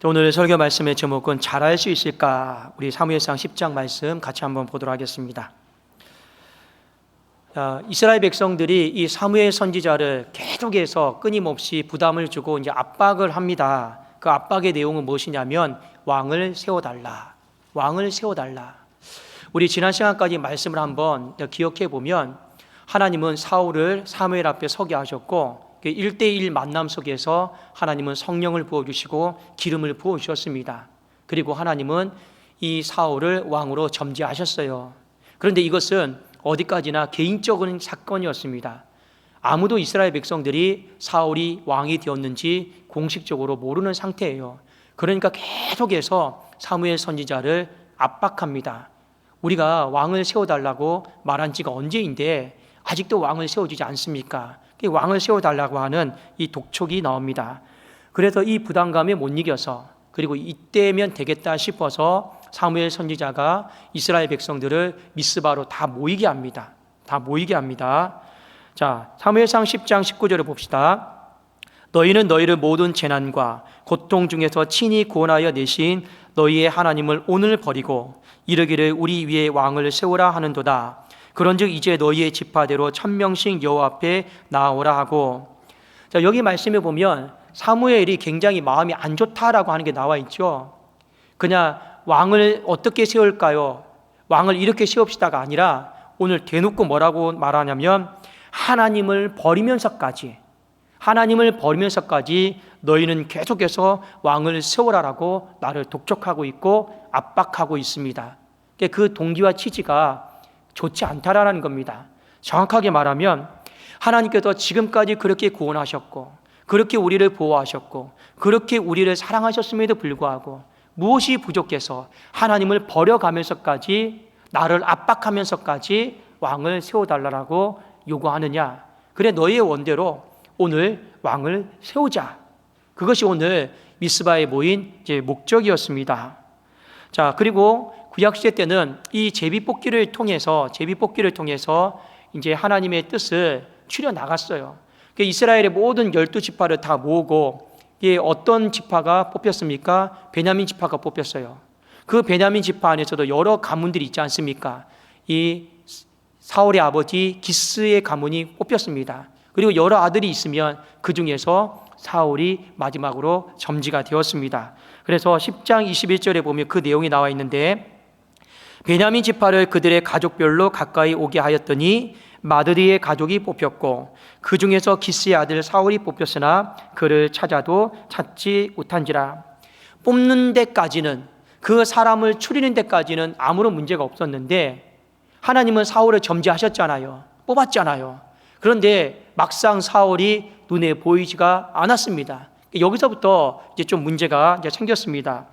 오늘 설교 말씀의 제목은 잘할 수 있을까? 우리 사무엘상 10장 말씀 같이 한번 보도록 하겠습니다. 이스라엘 백성들이 이 사무엘 선지자를 계속해서 끊임없이 부담을 주고 이제 압박을 합니다. 그 압박의 내용은 무엇이냐면 왕을 세워달라. 왕을 세워달라. 우리 지난 시간까지 말씀을 한번 기억해 보면 하나님은 사울을 사무엘 앞에 서게 하셨고 1대1 만남 속에서 하나님은 성령을 부어주시고 기름을 부어주셨습니다. 그리고 하나님은 이 사울을 왕으로 점지하셨어요. 그런데 이것은 어디까지나 개인적인 사건이었습니다. 아무도 이스라엘 백성들이 사울이 왕이 되었는지 공식적으로 모르는 상태예요. 그러니까 계속해서 사무엘 선지자를 압박합니다. 우리가 왕을 세워달라고 말한 지가 언제인데 아직도 왕을 세워주지 않습니까? 왕을 세워달라고 하는 이 독촉이 나옵니다. 그래서 이 부담감에 못 이겨서, 그리고 이때면 되겠다 싶어서 사무엘 선지자가 이스라엘 백성들을 미스바로 다 모이게 합니다. 자, 사무엘상 10장 19절을 봅시다. 너희는 너희를 모든 재난과 고통 중에서 친히 구원하여 내신 너희의 하나님을 오늘 버리고 이르기를 우리 위에 왕을 세우라 하는도다. 그런즉 이제 너희의 지파대로 1000명씩 여호와 앞에 나오라 하고. 자, 여기 말씀에 보면 사무엘이 굉장히 마음이 안 좋다라고 하는 게 나와 있죠. 그냥 왕을 어떻게 세울까요? 왕을 이렇게 세웁시다가 아니라 오늘 대놓고 뭐라고 말하냐면 하나님을 버리면서까지 너희는 계속해서 왕을 세우라라고 나를 독촉하고 있고 압박하고 있습니다. 그 동기와 취지가 좋지 않다라는 겁니다. 정확하게 말하면 하나님께서 지금까지 그렇게 구원하셨고 그렇게 우리를 보호하셨고 그렇게 우리를 사랑하셨음에도 불구하고 무엇이 부족해서 하나님을 버려가면서까지 나를 압박하면서까지 왕을 세워달라고 요구하느냐. 그래 너희의 원대로 오늘 왕을 세우자. 그것이 오늘 미스바에 모인 이제 목적이었습니다. 자, 그리고 구약시대 때는 이 제비뽑기를 통해서 이제 하나님의 뜻을 추려 나갔어요. 이스라엘의 모든 12지파를 다 모으고 어떤 지파가 뽑혔습니까? 베냐민 지파가 뽑혔어요. 그 베냐민 지파 안에서도 여러 가문들이 있지 않습니까? 이 사울의 아버지 기스의 가문이 뽑혔습니다. 그리고 여러 아들이 있으면 그 중에서 사울이 마지막으로 점지가 되었습니다. 그래서 10장 21절에 보면 그 내용이 나와 있는데 베냐민 지파를 그들의 가족별로 가까이 오게 하였더니 마드리의 가족이 뽑혔고 그 중에서 기스의 아들 사울이 뽑혔으나 그를 찾아도 찾지 못한지라. 뽑는 데까지는, 그 사람을 추리는 데까지는 아무런 문제가 없었는데 하나님은 사울을 점지하셨잖아요. 뽑았잖아요. 그런데 막상 사울이 눈에 보이지가 않았습니다. 여기서부터 이제 좀 문제가 이제 생겼습니다.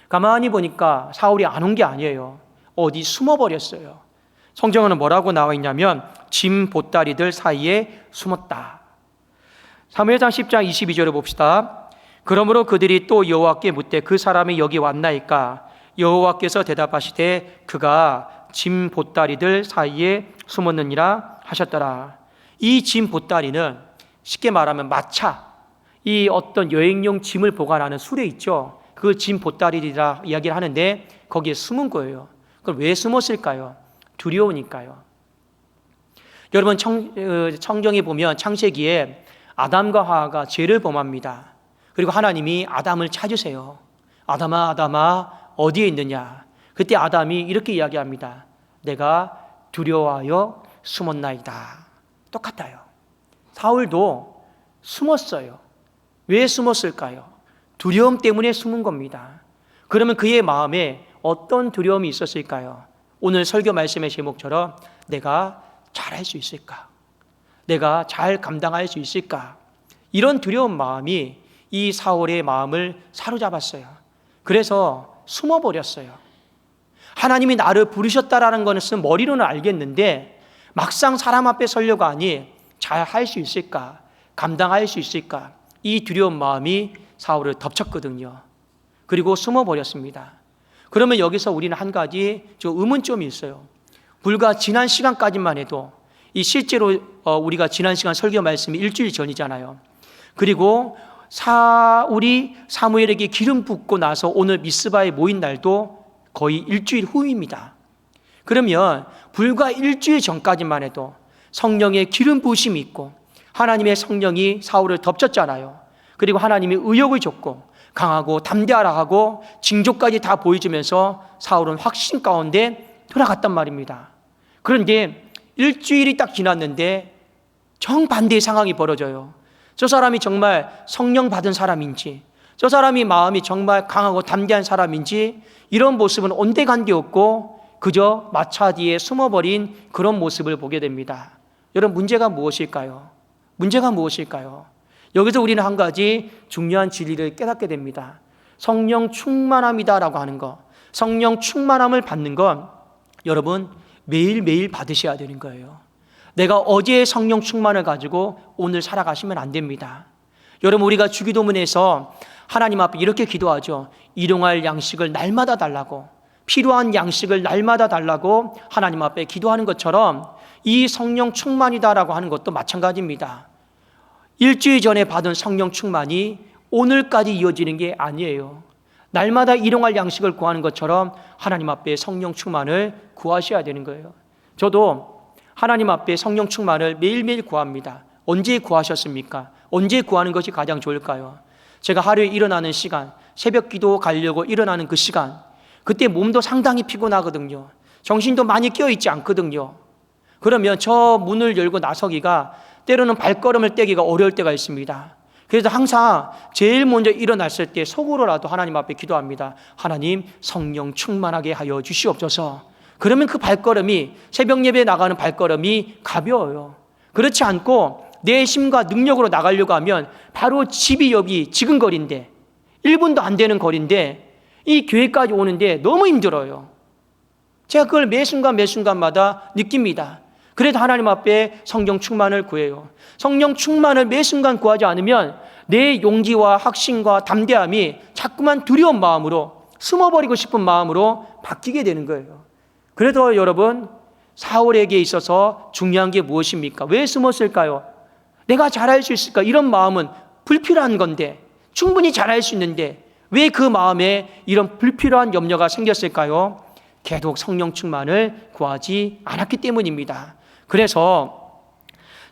가만히 보니까 사울이 안 온 게 아니에요. 어디 숨어버렸어요. 성경에는 뭐라고 나와 있냐면 짐 보따리들 사이에 숨었다. 사무엘상 10장 22절을 봅시다. 그러므로 그들이 또 여호와께 묻되 그 사람이 여기 왔나이까? 여호와께서 대답하시되 그가 짐 보따리들 사이에 숨었느니라 하셨더라. 이 짐 보따리는 쉽게 말하면 마차, 이 어떤 여행용 짐을 보관하는 수레 있죠. 그 짐 보따리라 이야기를 하는데 거기에 숨은 거예요. 그럼 왜 숨었을까요? 두려우니까요. 여러분 성경에 보면 창세기에 아담과 하와가 죄를 범합니다. 그리고 하나님이 아담을 찾으세요. 아담아 아담아 어디에 있느냐. 그때 아담이 이렇게 이야기합니다. 내가 두려워하여 숨었나이다. 똑같아요. 사울도 숨었어요. 왜 숨었을까요? 두려움 때문에 숨은 겁니다. 그러면 그의 마음에 어떤 두려움이 있었을까요? 오늘 설교 말씀의 제목처럼 내가 잘할 수 있을까? 내가 잘 감당할 수 있을까? 이런 두려운 마음이 이 사울의 마음을 사로잡았어요. 그래서 숨어버렸어요. 하나님이 나를 부르셨다라는 것은 머리로는 알겠는데 막상 사람 앞에 서려고 하니 잘 할 수 있을까? 감당할 수 있을까? 이 두려운 마음이 사울을 덮쳤거든요. 그리고 숨어버렸습니다. 그러면 여기서 우리는 한 가지 의문점이 있어요. 불과 지난 시간까지만 해도 이 실제로 우리가 지난 시간 설교 말씀이 일주일 전이잖아요. 그리고 사울이 사무엘에게 기름 붓고 나서 오늘 미스바에 모인 날도 거의 일주일 후입니다. 그러면 불과 일주일 전까지만 해도 성령의 기름 부으심이 있고 하나님의 성령이 사울을 덮쳤잖아요. 그리고 하나님이 의욕을 줬고 강하고 담대하라 하고 징조까지 다 보여주면서 사울은 확신 가운데 돌아갔단 말입니다. 그런데 일주일이 딱 지났는데 정반대의 상황이 벌어져요. 저 사람이 정말 성령 받은 사람인지, 저 사람이 마음이 정말 강하고 담대한 사람인지 이런 모습은 온데간데 없고 그저 마차 뒤에 숨어버린 그런 모습을 보게 됩니다. 여러분, 문제가 무엇일까요? 문제가 무엇일까요? 여기서 우리는 한 가지 중요한 진리를 깨닫게 됩니다. 성령 충만함이다라고 하는 것, 성령 충만함을 받는 건 여러분 매일매일 받으셔야 되는 거예요. 내가 어제의 성령 충만을 가지고 오늘 살아가시면 안 됩니다. 여러분, 우리가 주기도문에서 하나님 앞에 이렇게 기도하죠. 일용할 양식을 날마다 달라고, 필요한 양식을 날마다 달라고 하나님 앞에 기도하는 것처럼 이 성령 충만이다라고 하는 것도 마찬가지입니다. 일주일 전에 받은 성령 충만이 오늘까지 이어지는 게 아니에요. 날마다 일용할 양식을 구하는 것처럼 하나님 앞에 성령 충만을 구하셔야 되는 거예요. 저도 하나님 앞에 성령 충만을 매일매일 구합니다. 언제 구하셨습니까? 언제 구하는 것이 가장 좋을까요? 제가 하루에 일어나는 시간, 새벽 기도 가려고 일어나는 그 시간, 그때 몸도 상당히 피곤하거든요. 정신도 많이 깨어있지 않거든요. 그러면 저 문을 열고 나서기가 때로는 발걸음을 떼기가 어려울 때가 있습니다. 그래서 항상 제일 먼저 일어났을 때 속으로라도 하나님 앞에 기도합니다. 하나님, 성령 충만하게 하여 주시옵소서. 그러면 그 발걸음이, 새벽 예배에 나가는 발걸음이 가벼워요. 그렇지 않고 내 힘과 능력으로 나가려고 하면 바로 집이 여기 지금 거리인데 1분도 안 되는 거리인데 이 교회까지 오는데 너무 힘들어요. 제가 그걸 매 순간마다 느낍니다. 그래도 하나님 앞에 성령 충만을 구해요. 성령 충만을 매 순간 구하지 않으면 내 용기와 확신과 담대함이 자꾸만 두려운 마음으로, 숨어버리고 싶은 마음으로 바뀌게 되는 거예요. 그래도 여러분, 사울에게 있어서 중요한 게 무엇입니까? 왜 숨었을까요? 내가 잘할 수 있을까? 이런 마음은 불필요한 건데, 충분히 잘할 수 있는데 왜 그 마음에 이런 불필요한 염려가 생겼을까요? 계속 성령 충만을 구하지 않았기 때문입니다. 그래서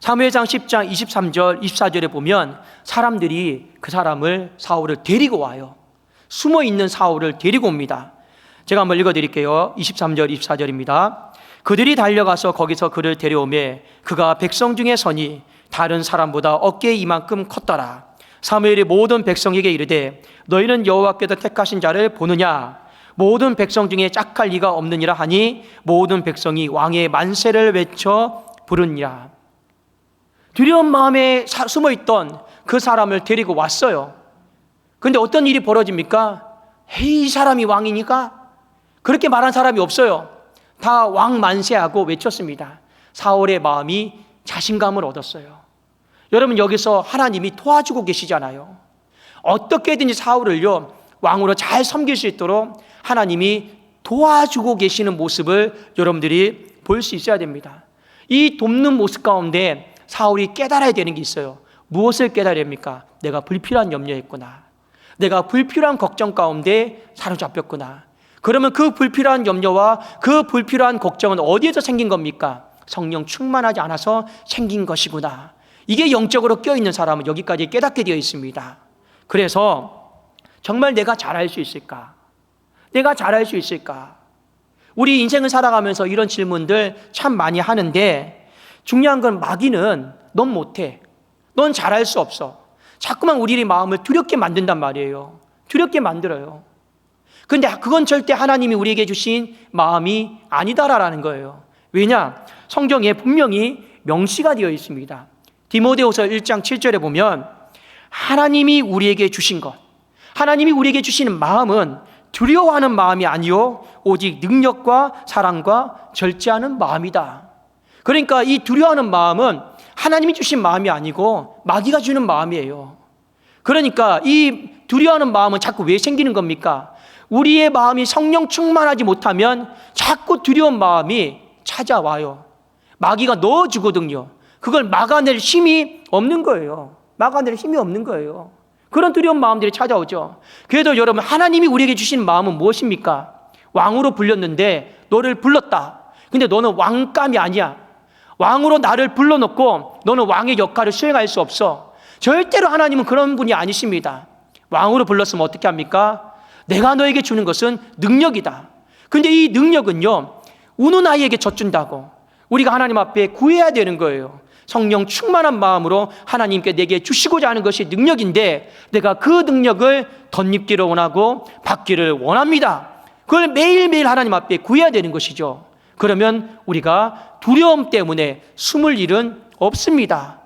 사무엘상 10장 23절 24절에 보면 사람들이 그 사람을, 사울을 데리고 와요. 숨어있는 사울을 데리고 옵니다. 제가 한번 읽어드릴게요. 23절 24절입니다. 그들이 달려가서 거기서 그를 데려오매 그가 백성 중에 서니 다른 사람보다 어깨에 이만큼 컸더라. 사무엘이 모든 백성에게 이르되 너희는 여호와께서 택하신 자를 보느냐? 모든 백성 중에 짝할 리가 없느니라 하니 모든 백성이 왕의 만세를 외쳐 부르니라. 두려운 마음에 숨어있던 그 사람을 데리고 왔어요. 그런데 어떤 일이 벌어집니까? 이 사람이 왕이니까? 그렇게 말한 사람이 없어요. 다 왕 만세하고 외쳤습니다. 사울의 마음이 자신감을 얻었어요. 여러분, 여기서 하나님이 도와주고 계시잖아요. 어떻게든지 사울을요 왕으로 잘 섬길 수 있도록 하나님이 도와주고 계시는 모습을 여러분들이 볼 수 있어야 됩니다. 이 돕는 모습 가운데 사울이 깨달아야 되는 게 있어요. 무엇을 깨달아야 합니까? 내가 불필요한 염려했구나. 내가 불필요한 걱정 가운데 사로잡혔구나. 그러면 그 불필요한 염려와 그 불필요한 걱정은 어디에서 생긴 겁니까? 성령 충만하지 않아서 생긴 것이구나. 이게 영적으로 껴있는 사람은 여기까지 깨닫게 되어 있습니다. 그래서 정말 내가 잘할 수 있을까? 내가 잘할 수 있을까? 우리 인생을 살아가면서 이런 질문들 참 많이 하는데 중요한 건 마귀는 넌 못해. 넌 잘할 수 없어. 자꾸만 우리의 마음을 두렵게 만든단 말이에요. 두렵게 만들어요. 그런데 그건 절대 하나님이 우리에게 주신 마음이 아니다라는 거예요. 왜냐? 성경에 분명히 명시가 되어 있습니다. 디모데후서 1장 7절에 보면 하나님이 우리에게 주신 것, 하나님이 우리에게 주시는 마음은 두려워하는 마음이 아니요 오직 능력과 사랑과 절제하는 마음이다. 그러니까 이 두려워하는 마음은 하나님이 주신 마음이 아니고 마귀가 주는 마음이에요. 그러니까 이 두려워하는 마음은 자꾸 왜 생기는 겁니까? 우리의 마음이 성령 충만하지 못하면 자꾸 두려운 마음이 찾아와요. 마귀가 넣어주거든요. 그걸 막아낼 힘이 없는 거예요. 막아낼 힘이 없는 거예요. 그런 두려운 마음들이 찾아오죠. 그래도 여러분, 하나님이 우리에게 주신 마음은 무엇입니까? 왕으로 불렸는데 너를 불렀다. 근데 너는 왕감이 아니야. 왕으로 나를 불러놓고 너는 왕의 역할을 수행할 수 없어. 절대로 하나님은 그런 분이 아니십니다. 왕으로 불렀으면 어떻게 합니까? 내가 너에게 주는 것은 능력이다. 근데 이 능력은요, 우는 아이에게 젖준다고 우리가 하나님 앞에 구해야 되는 거예요. 성령 충만한 마음으로 하나님께 내게 주시고자 하는 것이 능력인데 내가 그 능력을 덧입기를 원하고 받기를 원합니다. 그걸 매일매일 하나님 앞에 구해야 되는 것이죠. 그러면 우리가 두려움 때문에 숨을 일은 없습니다.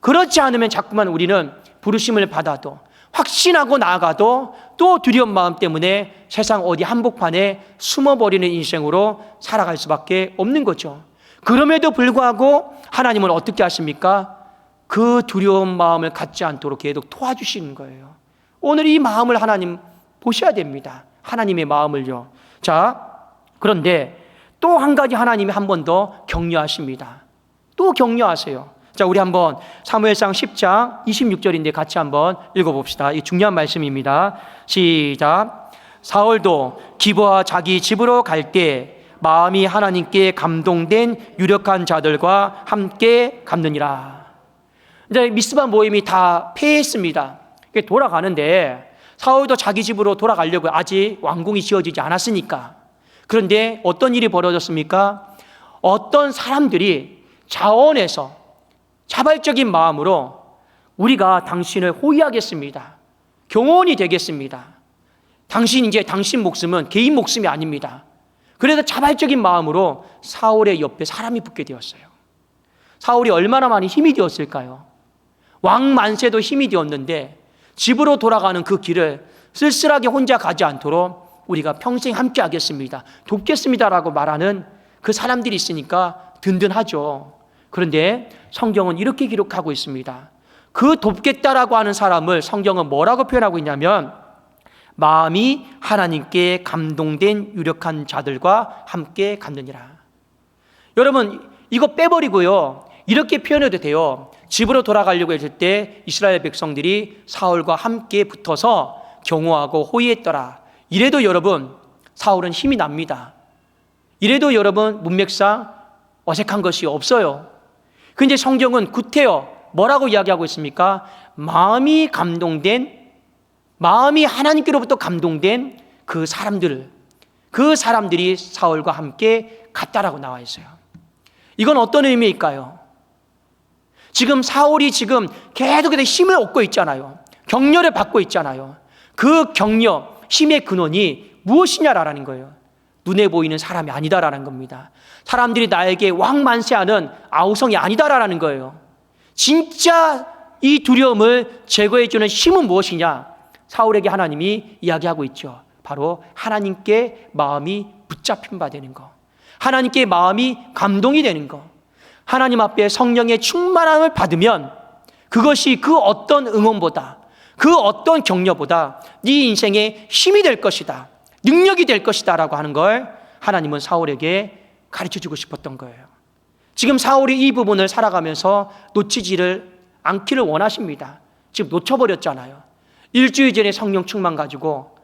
그렇지 않으면 자꾸만 우리는 부르심을 받아도 확신하고 나아가도 또 두려운 마음 때문에 세상 어디 한복판에 숨어버리는 인생으로 살아갈 수밖에 없는 거죠. 그럼에도 불구하고 하나님은 어떻게 하십니까? 그 두려운 마음을 갖지 않도록 계속 도와주시는 거예요. 오늘 이 마음을 하나님 보셔야 됩니다. 하나님의 마음을요. 자, 그런데 또 한 가지 하나님이 한 번 더 격려하십니다. 또 격려하세요. 자, 우리 한번 사무엘상 10장 26절인데 같이 한번 읽어봅시다. 이 중요한 말씀입니다. 시작. 사울도 기브와 자기 집으로 갈 때 마음이 하나님께 감동된 유력한 자들과 함께 갔느니라. 이제 미스바 모임이 다 패했습니다. 돌아가는데 사울도 자기 집으로 돌아가려고 아직 왕궁이 지어지지 않았으니까. 그런데 어떤 일이 벌어졌습니까? 어떤 사람들이 자원해서 자발적인 마음으로 우리가 당신을 호위하겠습니다. 경호원이 되겠습니다. 당신 목숨은 개인 목숨이 아닙니다. 그래서 자발적인 마음으로 사울의 옆에 사람이 붙게 되었어요. 사울이 얼마나 많이 힘이 되었을까요? 왕 만세도 힘이 되었는데 집으로 돌아가는 그 길을 쓸쓸하게 혼자 가지 않도록 우리가 평생 함께 하겠습니다. 돕겠습니다라고 말하는 그 사람들이 있으니까 든든하죠. 그런데 성경은 이렇게 기록하고 있습니다. 그 돕겠다라고 하는 사람을 성경은 뭐라고 표현하고 있냐면 마음이 하나님께 감동된 유력한 자들과 함께 갔느니라. 여러분, 이거 빼버리고요, 이렇게 표현해도 돼요. 집으로 돌아가려고 했을 때 이스라엘 백성들이 사울과 함께 붙어서 경호하고 호위했더라. 이래도 여러분, 사울은 힘이 납니다. 이래도 여러분, 문맥상 어색한 것이 없어요. 근데 성경은 구태여 뭐라고 이야기하고 있습니까? 마음이 하나님께로부터 감동된 그 사람들이 사울과 함께 갔다라고 나와 있어요. 이건 어떤 의미일까요? 지금 사울이 지금 계속해서 힘을 얻고 있잖아요. 격려를 받고 있잖아요. 그 격려, 힘의 근원이 무엇이냐라는 거예요. 눈에 보이는 사람이 아니다라는 겁니다. 사람들이 나에게 왕만세하는 아우성이 아니다라는 거예요. 진짜 이 두려움을 제거해주는 힘은 무엇이냐? 사울에게 하나님이 이야기하고 있죠. 바로 하나님께 마음이 붙잡힌 바 되는 것, 하나님께 마음이 감동이 되는 것, 하나님 앞에 성령의 충만함을 받으면 그것이 그 어떤 응원보다, 그 어떤 격려보다 네 인생의 힘이 될 것이다, 능력이 될 것이다 라고 하는 걸 하나님은 사울에게 가르쳐주고 싶었던 거예요. 지금 사울이 이 부분을 살아가면서 놓치지를 않기를 원하십니다. 지금 놓쳐버렸잖아요. 일주일 전에 성령 충만 가지고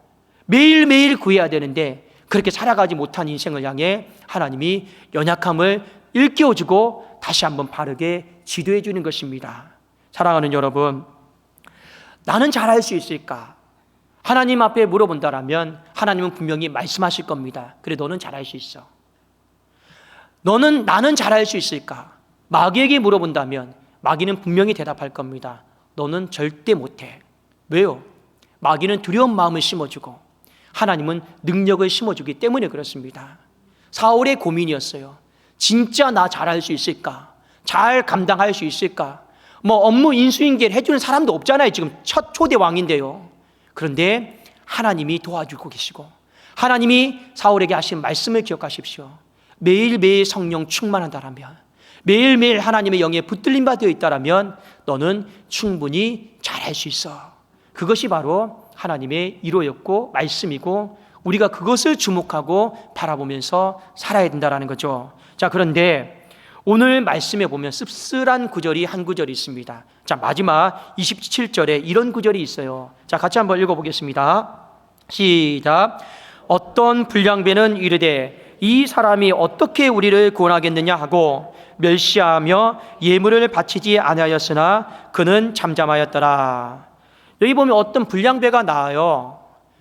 매일매일 구해야 되는데 그렇게 살아가지 못한 인생을 향해 하나님이 연약함을 일깨워주고 다시 한번 바르게 지도해 주는 것입니다. 사랑하는 여러분, 나는 잘할 수 있을까? 하나님 앞에 물어본다라면 하나님은 분명히 말씀하실 겁니다. 그래, 너는 잘할 수 있어. 나는 잘할 수 있을까? 마귀에게 물어본다면 마귀는 분명히 대답할 겁니다. 너는 절대 못해. 왜요? 마귀는 두려운 마음을 심어주고 하나님은 능력을 심어주기 때문에 그렇습니다. 사울의 고민이었어요. 진짜 나 잘할 수 있을까? 잘 감당할 수 있을까? 업무 인수인계를 해주는 사람도 없잖아요. 지금 첫 초대 왕인데요. 그런데 하나님이 도와주고 계시고 하나님이 사울에게 하신 말씀을 기억하십시오. 매일매일 성령 충만하다라면, 매일매일 하나님의 영에 붙들림 바 되어 있다라면 너는 충분히 잘할 수 있어. 그것이 바로 하나님의 위로였고 말씀이고 우리가 그것을 주목하고 바라보면서 살아야 된다는 거죠. 자, 그런데 오늘 말씀에 보면 씁쓸한 구절이 한 구절이 있습니다. 자, 마지막 27절에 이런 구절이 있어요. 자, 같이 한번 읽어보겠습니다. 시작. 어떤 불량배는 이르되 이 사람이 어떻게 우리를 구원하겠느냐 하고 멸시하며 예물을 바치지 아니하였으나 그는 잠잠하였더라. 여기 보면 어떤 불량배가 나와요.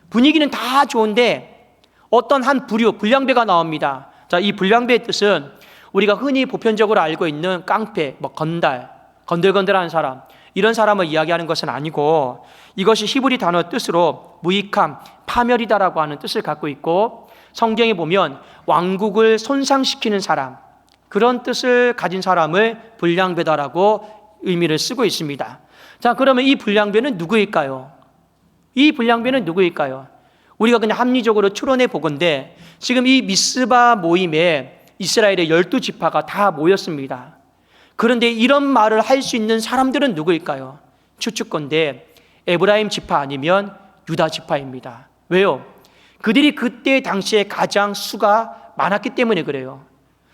분위기는 다 좋은데 어떤 한 부류 불량배가 나옵니다. 자, 이 불량배의 뜻은 우리가 흔히 보편적으로 알고 있는 깡패, 건들건들한 사람, 이런 사람을 이야기하는 것은 아니고 이것이 히브리 단어 뜻으로 무익함, 파멸이다라고 하는 뜻을 갖고 있고 성경에 보면 왕국을 손상시키는 사람, 그런 뜻을 가진 사람을 불량배다라고 의미를 쓰고 있습니다. 자, 그러면 이 불량배는 누구일까요? 이 불량배는 누구일까요? 우리가 그냥 합리적으로 추론해 보건대 지금 이 미스바 모임에 이스라엘의 12지파가 다 모였습니다. 그런데 이런 말을 할 수 있는 사람들은 누구일까요? 추측건대 에브라임 지파 아니면 유다 지파입니다. 왜요? 그들이 그때 당시에 가장 수가 많았기 때문에 그래요.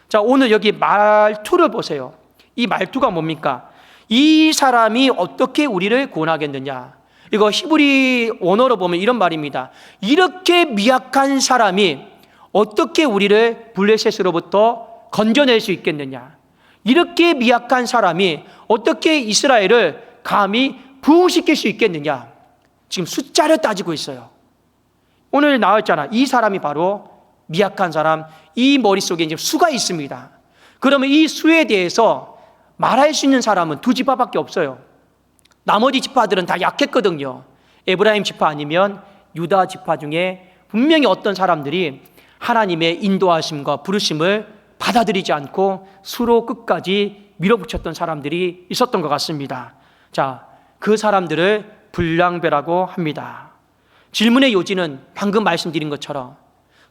자, 오늘 여기 말투를 보세요. 이 말투가 뭡니까? 이 사람이 어떻게 우리를 구원하겠느냐? 이거 히브리 원어로 보면 이런 말입니다. 이렇게 미약한 사람이 어떻게 우리를 블레셋으로부터 건져낼 수 있겠느냐? 이렇게 미약한 사람이 어떻게 이스라엘을 감히 부흥시킬 수 있겠느냐? 지금 숫자를 따지고 있어요. 오늘 나왔잖아. 이 사람이 바로 미약한 사람, 이 머릿속에 이제 수가 있습니다. 그러면 이 수에 대해서 말할 수 있는 사람은 두 지파밖에 없어요. 나머지 지파들은 다 약했거든요. 에브라임 지파 아니면 유다 지파 중에 분명히 어떤 사람들이 하나님의 인도하심과 부르심을 받아들이지 않고 수로 끝까지 밀어붙였던 사람들이 있었던 것 같습니다. 자, 그 사람들을 불량배라고 합니다. 질문의 요지는 방금 말씀드린 것처럼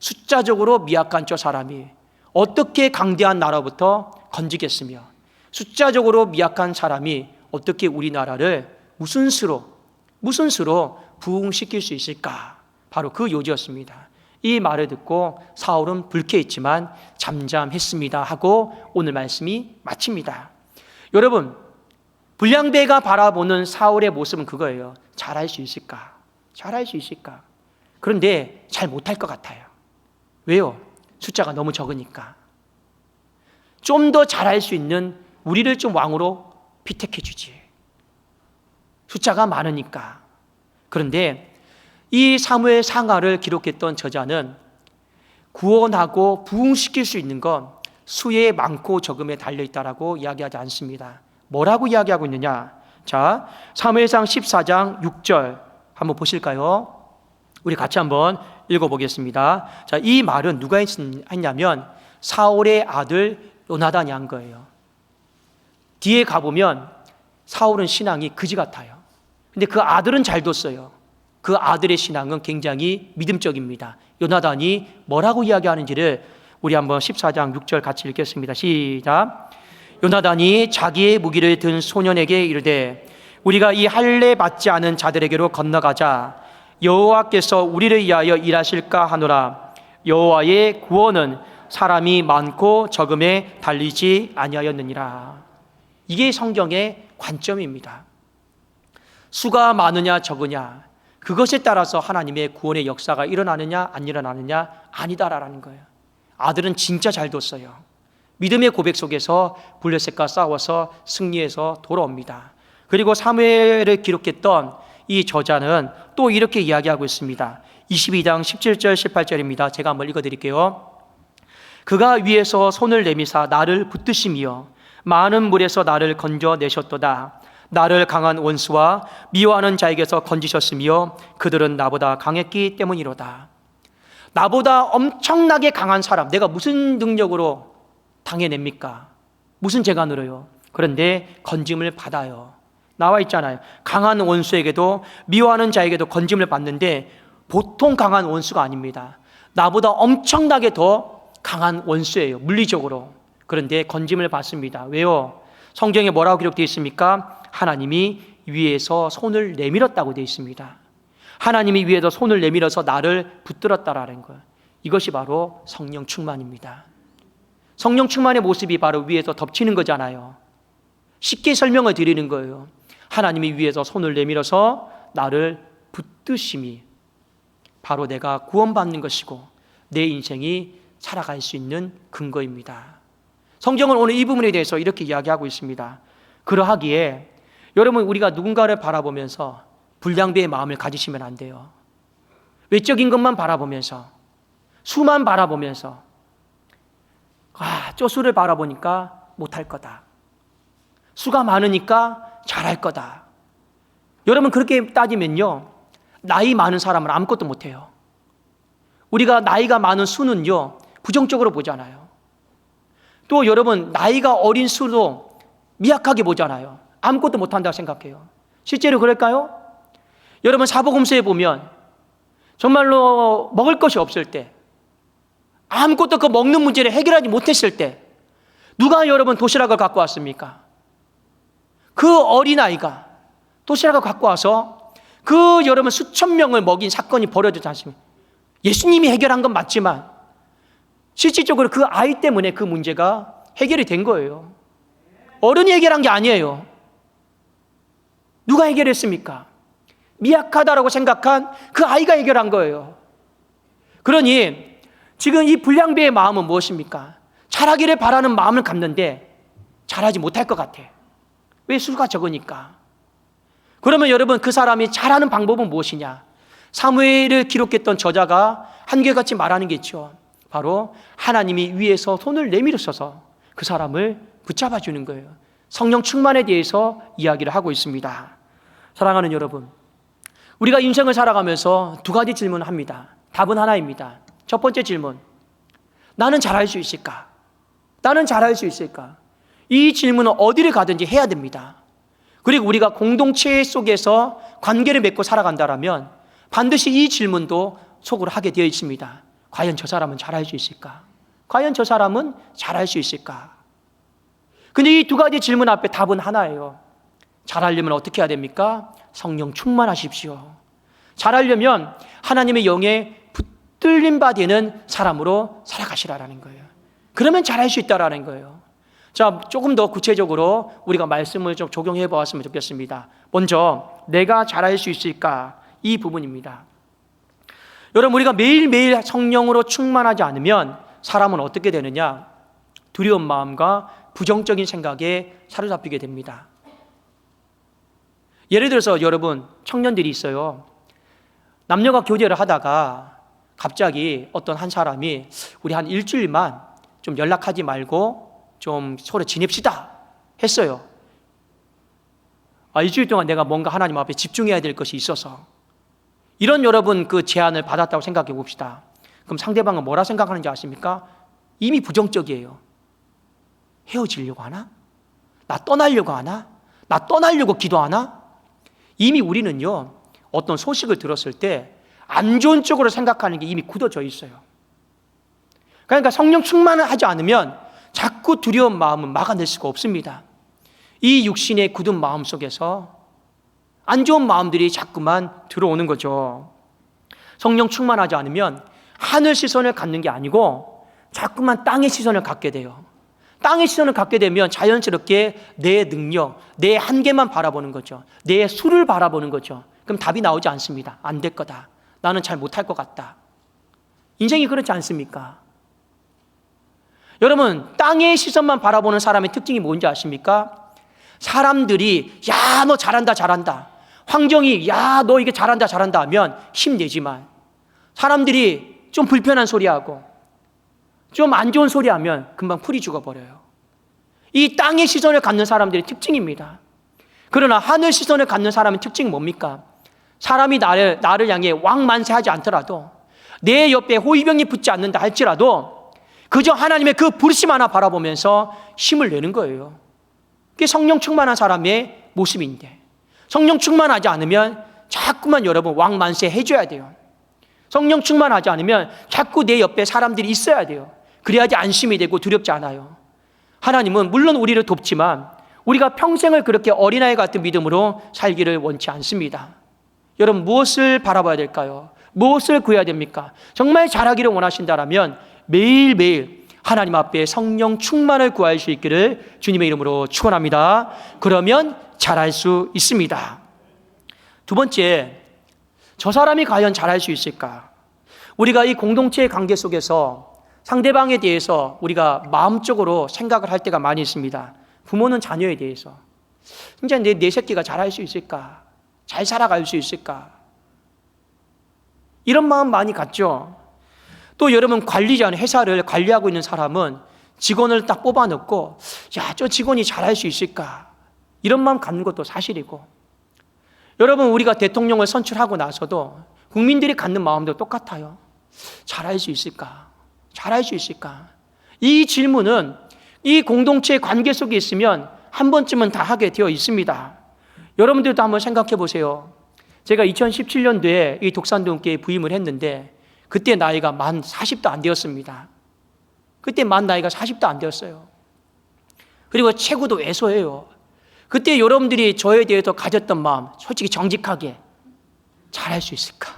숫자적으로 미약한 저 사람이 어떻게 강대한 나라부터 건지겠으며 숫자적으로 미약한 사람이 어떻게 우리나라를 무슨 수로 부흥시킬 수 있을까? 바로 그 요지였습니다. 이 말을 듣고 사울은 불쾌했지만 잠잠했습니다 하고 오늘 말씀이 마칩니다. 여러분, 불량배가 바라보는 사울의 모습은 그거예요. 잘할 수 있을까? 잘할 수 있을까? 그런데 잘 못할 것 같아요. 왜요? 숫자가 너무 적으니까. 좀 더 잘할 수 있는 우리를 좀 왕으로 피택해 주지. 숫자가 많으니까. 그런데 이 사무엘 상하를 기록했던 저자는 구원하고 부흥시킬 수 있는 건 수의 많고 적음에 달려있다라고 이야기하지 않습니다. 뭐라고 이야기하고 있느냐? 자, 사무엘상 14장 6절 한번 보실까요? 우리 같이 한번 읽어보겠습니다. 자, 이 말은 누가 했냐면 사울의 아들 요나단이 한 거예요. 뒤에 가보면 사울은 신앙이 그지 같아요. 근데 그 아들은 잘 뒀어요. 그 아들의 신앙은 굉장히 믿음적입니다. 요나단이 뭐라고 이야기하는지를 우리 한번 14장 6절 같이 읽겠습니다. 시작. 요나단이 자기의 무기를 든 소년에게 이르되 우리가 이 할례 받지 않은 자들에게로 건너가자. 여호와께서 우리를 위하여 일하실까 하노라. 여호와의 구원은 사람이 많고 적음에 달리지 아니하였느니라. 이게 성경의 관점입니다. 수가 많으냐 적으냐, 그것에 따라서 하나님의 구원의 역사가 일어나느냐 안 일어나느냐 아니다라는 거예요. 아들은 진짜 잘 뒀어요. 믿음의 고백 속에서 블레셋과 싸워서 승리해서 돌아옵니다. 그리고 사무엘을 기록했던 이 저자는 또 이렇게 이야기하고 있습니다. 22장 17절 18절입니다. 제가 한번 읽어드릴게요. 그가 위에서 손을 내미사 나를 붙드시며 많은 물에서 나를 건져내셨도다. 나를 강한 원수와 미워하는 자에게서 건지셨으며 그들은 나보다 강했기 때문이로다. 나보다 엄청나게 강한 사람, 내가 무슨 능력으로 당해냅니까? 무슨 죄가 늘어요? 그런데 건짐을 받아요. 나와 있잖아요. 강한 원수에게도 미워하는 자에게도 건짐을 받는데 보통 강한 원수가 아닙니다. 나보다 엄청나게 더 강한 원수예요. 물리적으로. 그런데 건짐을 받습니다. 왜요? 성경에 뭐라고 기록되어 있습니까? 하나님이 위에서 손을 내밀었다고 되어 있습니다. 하나님이 위에서 손을 내밀어서 나를 붙들었다라는 거예요. 이것이 바로 성령 충만입니다. 성령 충만의 모습이 바로 위에서 덮치는 거잖아요. 쉽게 설명을 드리는 거예요. 하나님이 위에서 손을 내밀어서 나를 붙드심이 바로 내가 구원받는 것이고 내 인생이 살아갈 수 있는 근거입니다. 성경은 오늘 이 부분에 대해서 이렇게 이야기하고 있습니다. 그러하기에 여러분, 우리가 누군가를 바라보면서 불량배의 마음을 가지시면 안 돼요. 외적인 것만 바라보면서, 수만 바라보면서, 저 수를 바라보니까 못할 거다, 수가 많으니까 잘할 거다. 여러분, 그렇게 따지면요, 나이 많은 사람은 아무것도 못해요. 우리가 나이가 많은 수는요, 부정적으로 보잖아요. 또 여러분, 나이가 어린 수도 미약하게 보잖아요. 아무것도 못한다고 생각해요. 실제로 그럴까요? 여러분, 사복음서에 보면 정말로 먹을 것이 없을 때, 아무것도 그 먹는 문제를 해결하지 못했을 때 누가 여러분 도시락을 갖고 왔습니까? 그 어린아이가 도시락을 갖고 와서 그 여러분 수천 명을 먹인 사건이 벌어졌지 않습니까? 예수님이 해결한 건 맞지만 실질적으로 그 아이 때문에 그 문제가 해결이 된 거예요. 어른이 해결한 게 아니에요. 누가 해결했습니까? 미약하다라고 생각한 그 아이가 해결한 거예요. 그러니 지금 이 불량배의 마음은 무엇입니까? 잘하기를 바라는 마음을 갖는데 잘하지 못할 것 같아. 왜? 수가 적으니까. 그러면 여러분, 그 사람이 잘하는 방법은 무엇이냐? 사무엘을 기록했던 저자가 한결같이 말하는 게 있죠. 바로 하나님이 위에서 손을 내밀으셔서 그 사람을 붙잡아 주는 거예요. 성령 충만에 대해서 이야기를 하고 있습니다. 사랑하는 여러분, 우리가 인생을 살아가면서 두 가지 질문을 합니다. 답은 하나입니다. 첫 번째 질문, 나는 잘할 수 있을까? 나는 잘할 수 있을까? 이 질문은 어디를 가든지 해야 됩니다. 그리고 우리가 공동체 속에서 관계를 맺고 살아간다면 반드시 이 질문도 속으로 하게 되어 있습니다. 과연 저 사람은 잘할 수 있을까? 과연 저 사람은 잘할 수 있을까? 근데 이 두 가지 질문 앞에 답은 하나예요. 잘하려면 어떻게 해야 됩니까? 성령 충만하십시오. 잘하려면 하나님의 영에 붙들림 바 되는 사람으로 살아가시라는 거예요. 그러면 잘할 수 있다라는 거예요. 자, 조금 더 구체적으로 우리가 말씀을 좀 적용해 보았으면 좋겠습니다. 먼저 내가 잘할 수 있을까? 이 부분입니다. 여러분, 우리가 매일매일 성령으로 충만하지 않으면 사람은 어떻게 되느냐? 두려운 마음과 부정적인 생각에 사로잡히게 됩니다. 예를 들어서 여러분, 청년들이 있어요. 남녀가 교제를 하다가 갑자기 어떤 한 사람이 우리 한 일주일만 좀 연락하지 말고 좀 서로 지냅시다 했어요. 일주일 동안 내가 뭔가 하나님 앞에 집중해야 될 것이 있어서. 이런 여러분 그 제안을 받았다고 생각해 봅시다. 그럼 상대방은 뭐라 생각하는지 아십니까? 이미 부정적이에요. 헤어지려고 하나? 나 떠나려고 하나? 나 떠나려고 기도하나? 이미 우리는요, 어떤 소식을 들었을 때 안 좋은 쪽으로 생각하는 게 이미 굳어져 있어요. 그러니까 성령 충만을 하지 않으면 자꾸 두려운 마음은 막아낼 수가 없습니다. 이 육신의 굳은 마음 속에서 안 좋은 마음들이 자꾸만 들어오는 거죠. 성령 충만하지 않으면 하늘 시선을 갖는 게 아니고 자꾸만 땅의 시선을 갖게 돼요. 땅의 시선을 갖게 되면 자연스럽게 내 능력, 내 한계만 바라보는 거죠. 내 수를 바라보는 거죠. 그럼 답이 나오지 않습니다. 안 될 거다. 나는 잘 못할 것 같다. 인생이 그렇지 않습니까? 여러분, 땅의 시선만 바라보는 사람의 특징이 뭔지 아십니까? 사람들이 야, 너 잘한다 잘한다, 환경이 야, 너 이게 잘한다 잘한다 하면 힘내지만 사람들이 좀 불편한 소리하고 좀 안 좋은 소리 하면 금방 풀이 죽어버려요. 이 땅의 시선을 갖는 사람들의 특징입니다. 그러나 하늘 시선을 갖는 사람의 특징은 뭡니까? 사람이 나를 향해 왕만세하지 않더라도, 내 옆에 호위병이 붙지 않는다 할지라도 그저 하나님의 그 부르심 하나 바라보면서 힘을 내는 거예요. 그게 성령 충만한 사람의 모습인데, 성령 충만하지 않으면 자꾸만 여러분 왕만세 해줘야 돼요. 성령 충만하지 않으면 자꾸 내 옆에 사람들이 있어야 돼요. 그래야지 안심이 되고 두렵지 않아요. 하나님은 물론 우리를 돕지만 우리가 평생을 그렇게 어린아이 같은 믿음으로 살기를 원치 않습니다. 여러분, 무엇을 바라봐야 될까요? 무엇을 구해야 됩니까? 정말 잘하기를 원하신다면 매일매일 하나님 앞에 성령 충만을 구할 수 있기를 주님의 이름으로 축원합니다. 그러면 잘할 수 있습니다. 두 번째, 저 사람이 과연 잘할 수 있을까? 우리가 이 공동체의 관계 속에서 상대방에 대해서 우리가 마음적으로 생각을 할 때가 많이 있습니다. 부모는 자녀에 대해서 진짜 내 새끼가 잘할 수 있을까? 잘 살아갈 수 있을까? 이런 마음 많이 갖죠. 또 여러분, 관리자는, 회사를 관리하고 있는 사람은 직원을 딱 뽑아놓고 야, 저 직원이 잘할 수 있을까? 이런 마음 갖는 것도 사실이고, 여러분, 우리가 대통령을 선출하고 나서도 국민들이 갖는 마음도 똑같아요. 잘할 수 있을까? 잘할 수 있을까? 이 질문은 이 공동체의 관계 속에 있으면 한 번쯤은 다 하게 되어 있습니다. 여러분들도 한번 생각해 보세요. 제가 2017년도에 이 독산동교회에 부임을 했는데 그때 나이가 만 40도 안 되었습니다. 그때 만 나이가 40도 안 되었어요. 그리고 체구도 왜소해요. 그때 여러분들이 저에 대해서 가졌던 마음, 솔직히 정직하게 잘할 수 있을까?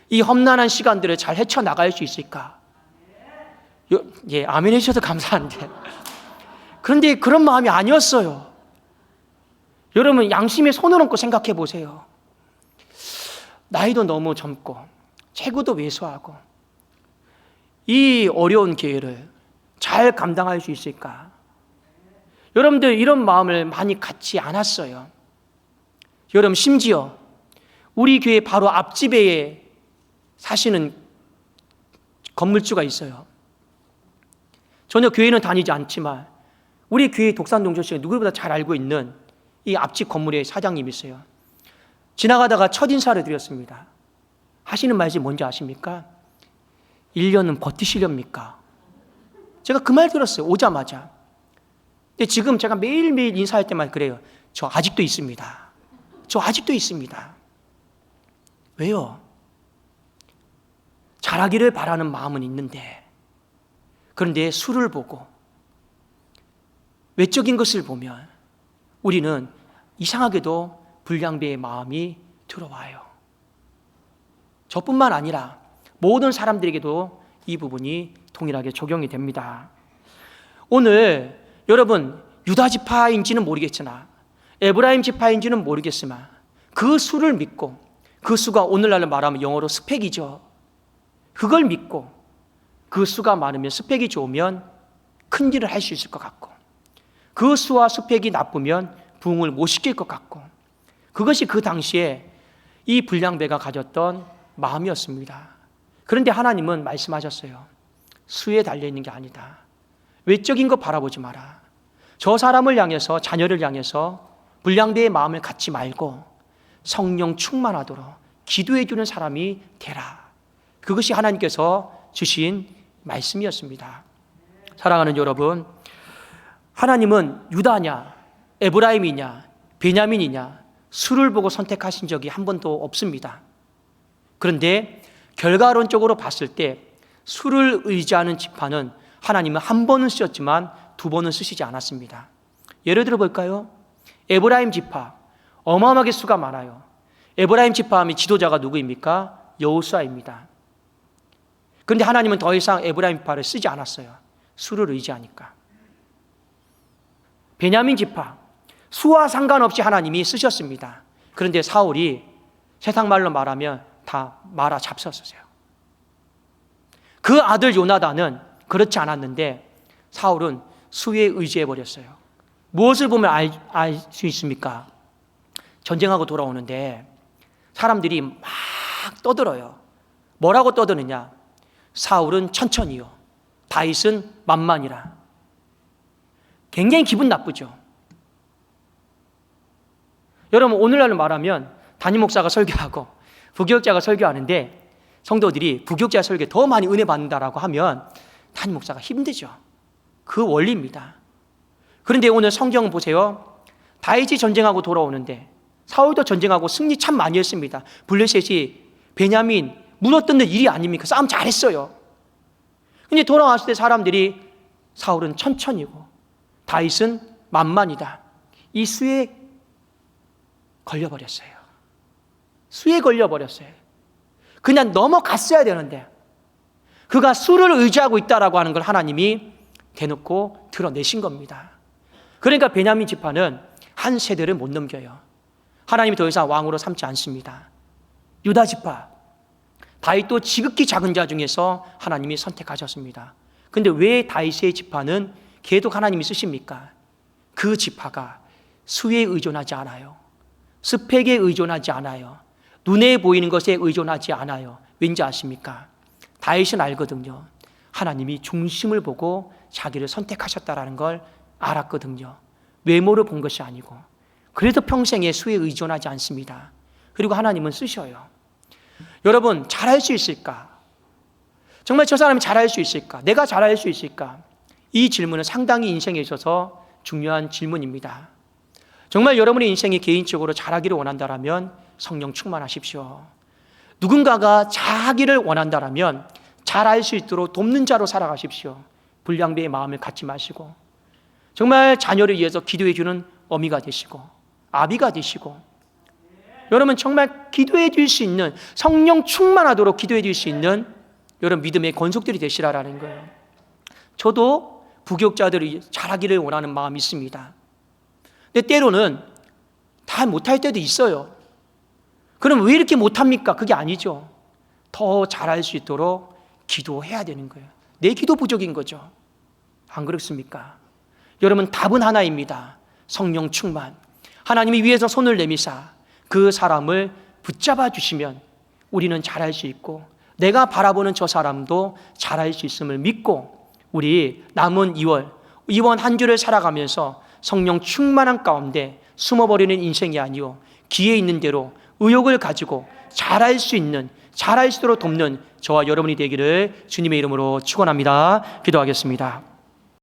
이 험난한 시간들을 잘 헤쳐나갈 수 있을까? 예, 아멘 해주셔서 감사한데, 그런데 그런 마음이 아니었어요. 여러분, 양심에 손을 얹고 생각해 보세요. 나이도 너무 젊고 체구도 왜소하고 이 어려운 기회를 잘 감당할 수 있을까? 여러분들, 이런 마음을 많이 갖지 않았어요. 여러분, 심지어 우리 교회 바로 앞집에 사시는 건물주가 있어요. 전혀 교회는 다니지 않지만 우리 교회 독산동조씨가 누구보다 잘 알고 있는 이 앞집 건물의 사장님이 있어요. 지나가다가 첫인사를 드렸습니다. 하시는 말씀이 뭔지 아십니까? 1년은 버티시렵니까? 제가 그 말 들었어요, 오자마자. 근데 지금 제가 매일매일 인사할 때만 그래요. 저 아직도 있습니다. 저 아직도 있습니다. 왜요? 잘하기를 바라는 마음은 있는데, 그런데 수를 보고 외적인 것을 보면 우리는 이상하게도 불량배의 마음이 들어와요. 저뿐만 아니라 모든 사람들에게도 이 부분이 동일하게 적용이 됩니다. 오늘 여러분, 유다 지파인지는 모르겠으나 에브라임 지파인지는 모르겠지만 그 수를 믿고, 그 수가 오늘날로 말하면 영어로 스펙이죠. 그걸 믿고 그 수가 많으면, 스펙이 좋으면 큰 일을 할 수 있을 것 같고, 그 수와 스펙이 나쁘면 부흥을 못 시킬 것 같고, 그것이 그 당시에 이 불량배가 가졌던 마음이었습니다. 그런데 하나님은 말씀하셨어요. 수에 달려있는 게 아니다. 외적인 거 바라보지 마라. 저 사람을 향해서, 자녀를 향해서 불량배의 마음을 갖지 말고 성령 충만하도록 기도해 주는 사람이 되라. 그것이 하나님께서 주신 말씀이었습니다. 사랑하는 여러분, 하나님은 유다냐, 에브라임이냐, 베냐민이냐 수를 보고 선택하신 적이 한 번도 없습니다. 그런데 결과론적으로 봤을 때 수를 의지하는 지파는 하나님은 한 번은 쓰셨지만 두 번은 쓰시지 않았습니다. 예를 들어 볼까요? 에브라임 지파, 어마어마하게 수가 많아요. 에브라임 지파하면 지도자가 누구입니까? 여호수아입니다. 그런데 하나님은 더 이상 에브라임 지파를 쓰지 않았어요. 수를 의지하니까. 베냐민 지파, 수와 상관없이 하나님이 쓰셨습니다. 그런데 사울이 세상 말로 말하면 다 말아 잡섰어요. 그 아들 요나단은 그렇지 않았는데 사울은 수에 의지해 버렸어요. 무엇을 보면 알 수 있습니까? 전쟁하고 돌아오는데 사람들이 막 떠들어요. 뭐라고 떠드느냐? 사울은 천천히요, 다윗은 만만이라. 굉장히 기분 나쁘죠. 여러분, 오늘날로 말하면 담임 목사가 설교하고 부교육자가 설교하는데 성도들이 부교육자 설교에 더 많이 은혜 받는다라고 하면 담임 목사가 힘들죠. 그 원리입니다. 그런데 오늘 성경 보세요. 다윗이 전쟁하고 돌아오는데 사울도 전쟁하고 승리 참 많이 했습니다. 블레셋이 베냐민 물어뜯는 일이 아닙니까? 싸움 잘했어요. 근데 돌아왔을 때 사람들이 사울은 천천히고 다윗은 만만이다. 이 수에 걸려버렸어요. 수에 걸려버렸어요. 그냥 넘어갔어야 되는데 그가 수를 의지하고 있다라고 하는 걸 하나님이 대놓고 드러내신 겁니다. 그러니까 베냐민 지파는 한 세대를 못 넘겨요. 하나님이 더 이상 왕으로 삼지 않습니다. 유다 지파, 다윗도 지극히 작은 자 중에서 하나님이 선택하셨습니다. 근데 왜 다윗의 지파는 계속 하나님이 쓰십니까? 그 지파가 수에 의존하지 않아요. 스펙에 의존하지 않아요. 눈에 보이는 것에 의존하지 않아요. 왠지 아십니까? 다윗은 알거든요. 하나님이 중심을 보고 자기를 선택하셨다라는 걸 알았거든요. 외모를 본 것이 아니고. 그래도 평생에 수에 의존하지 않습니다. 그리고 하나님은 쓰셔요. 여러분, 잘할 수 있을까? 정말 저 사람이 잘할 수 있을까? 내가 잘할 수 있을까? 이 질문은 상당히 인생에 있어서 중요한 질문입니다. 정말 여러분의 인생이 개인적으로 잘하기를 원한다면 성령 충만하십시오. 누군가가 잘하기를 원한다면 잘할 수 있도록 돕는 자로 살아가십시오. 불량배의 마음을 갖지 마시고 정말 자녀를 위해서 기도해 주는 어미가 되시고 아비가 되시고 여러분 정말 기도해 줄 수 있는 성령 충만하도록 기도해 줄 수 있는 여러분 믿음의 권속들이 되시라라는 거예요. 저도 부교육자들이 잘하기를 원하는 마음이 있습니다. 근데 때로는 다 못할 때도 있어요. 그럼 왜 이렇게 못합니까? 그게 아니죠. 더 잘할 수 있도록 기도해야 되는 거예요. 내 기도 부족인 거죠. 안 그렇습니까? 여러분 답은 하나입니다. 성령 충만. 하나님이 위에서 손을 내미사 그 사람을 붙잡아 주시면 우리는 잘할 수 있고 내가 바라보는 저 사람도 잘할 수 있음을 믿고 우리 남은 2월 한 주를 살아가면서 성령 충만한 가운데 숨어버리는 인생이 아니요 기회 있는 대로 의욕을 가지고 잘할 수 있는 잘할 수 있도록 돕는 저와 여러분이 되기를 주님의 이름으로 축원합니다. 기도하겠습니다.